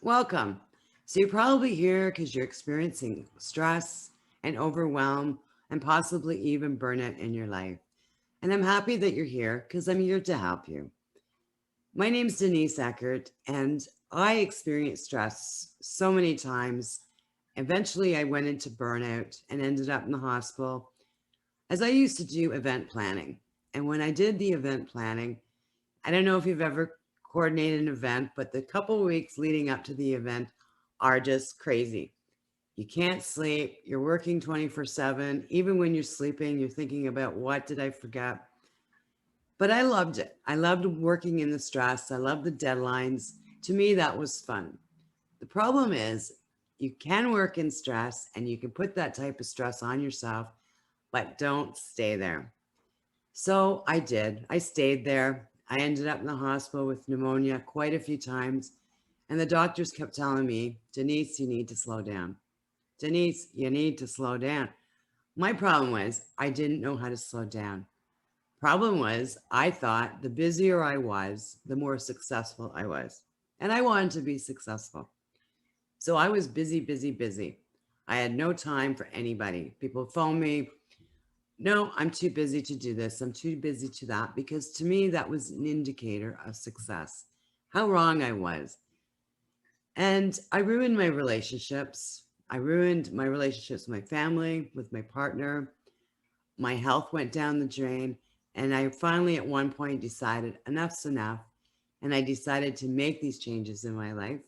Welcome. So you're probably here because you're experiencing stress and overwhelm and possibly even burnout in your life. And I'm happy that you're here because I'm here to help you. My name's Denise Eckert, and I experienced stress so many times. Eventually, I went into burnout and ended up in the hospital as I used to do event planning. And when I did the event planning, I don't know if you've ever coordinated an event, but the couple of weeks leading up to the event are just crazy. You can't sleep, you're working 24/7. Even when you're sleeping, you're thinking about what did I forget? But I loved it. I loved working in the stress. I loved the deadlines. To me, that was fun. The problem is you can work in stress and you can put that type of stress on yourself, but don't stay there. So I did. I stayed there. I ended up in the hospital with pneumonia quite a few times. And the doctors kept telling me, Denise, you need to slow down. Denise, you need to slow down. My problem was I didn't know how to slow down. Problem was I thought the busier I was, the more successful I was. And I wanted to be successful. So I was busy, busy, busy. I had no time for anybody. People phone me, no, I'm too busy to do this. I'm too busy to that, because to me, that was an indicator of success. How wrong I was. And I ruined my relationships. I ruined my relationships with my family, with my partner. My health went down the drain. And I finally, at one point, decided enough's enough. And I decided to make these changes in my life.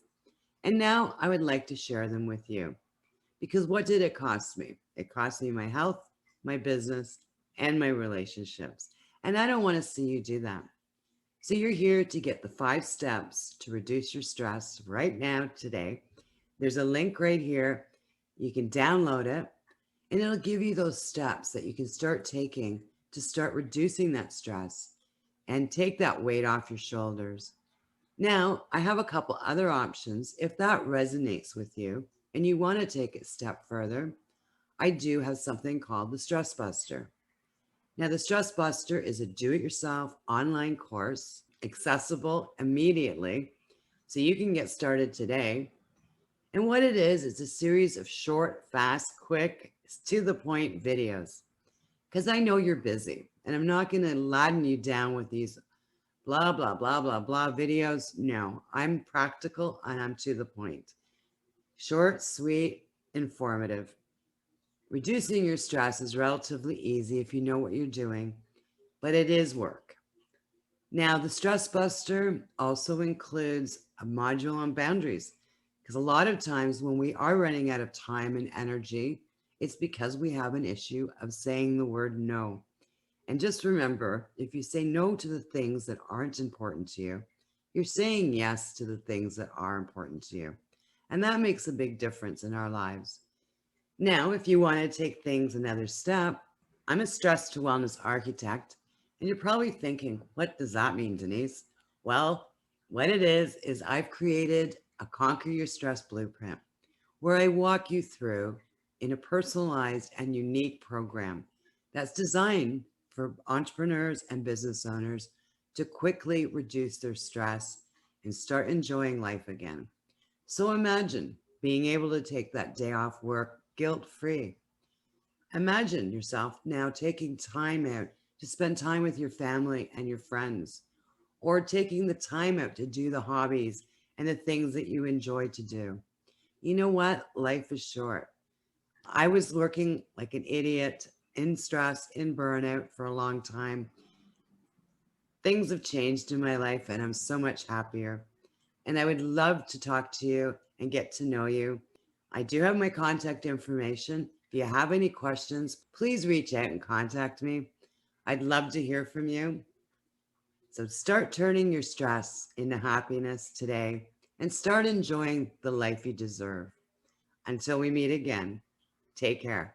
And now I would like to share them with you. Because what did it cost me? It cost me my health, my business, and my relationships. And I don't want to see you do that. So you're here to get the 5 steps to reduce your stress right now, today. There's a link right here. You can download it, and it'll give you those steps that you can start taking to start reducing that stress and take that weight off your shoulders. Now, I have a couple other options. If that resonates with you and you want to take it a step further, I do have something called the Stress Buster. Now, the Stress Buster is a do it yourself online course, accessible immediately, so you can get started today. And what it is, it's a series of short, fast, quick, to the point videos. Because I know you're busy, and I'm not going to laden you down with these blah, blah, blah, blah, blah videos. No, I'm practical and I'm to the point. Short, sweet, informative. Reducing your stress is relatively easy if you know what you're doing, but it is work. Now, the Stress Buster also includes a module on boundaries, because a lot of times when we are running out of time and energy, it's because we have an issue of saying the word no. And just remember, if you say no to the things that aren't important to you, you're saying yes to the things that are important to you. And that makes a big difference in our lives. Now, if you want to take things another step, I'm a stress to wellness architect. And you're probably thinking, what does that mean, Denise? Well, what it is I've created a Conquer Your Stress blueprint where I walk you through in a personalized and unique program that's designed for entrepreneurs and business owners to quickly reduce their stress and start enjoying life again. So imagine being able to take that day off work guilt-free. Imagine yourself now taking time out to spend time with your family and your friends, or taking the time out to do the hobbies and the things that you enjoy to do. You know what? Life is short. I was working like an idiot in stress, in burnout for a long time. Things have changed in my life and I'm so much happier. And I would love to talk to you and get to know you. I do have my contact information. If you have any questions, please reach out and contact me. I'd love to hear from you. So start turning your stress into happiness today and start enjoying the life you deserve. Until we meet again, take care.